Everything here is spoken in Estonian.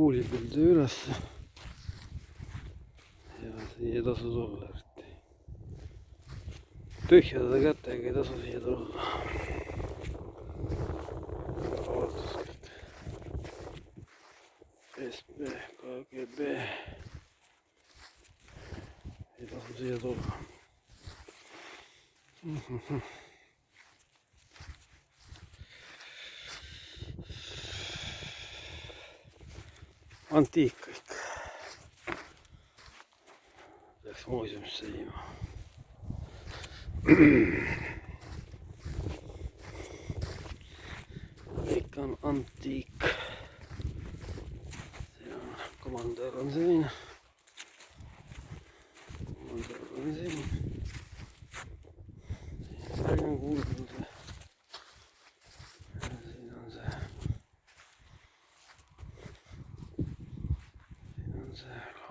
puulipildi üles. Ja siia ei tasu tulla eriti. Tühjade kätega ei tasu siia tulla. SB, KGB. Ei tasu siia tulla. Antiik kõik. Peaks muuseumisse viima. Kõik on antiik. Siin on komandör on siin. Komandör on siin. Siin on kuulnud. Siin on see. Siin on see ka.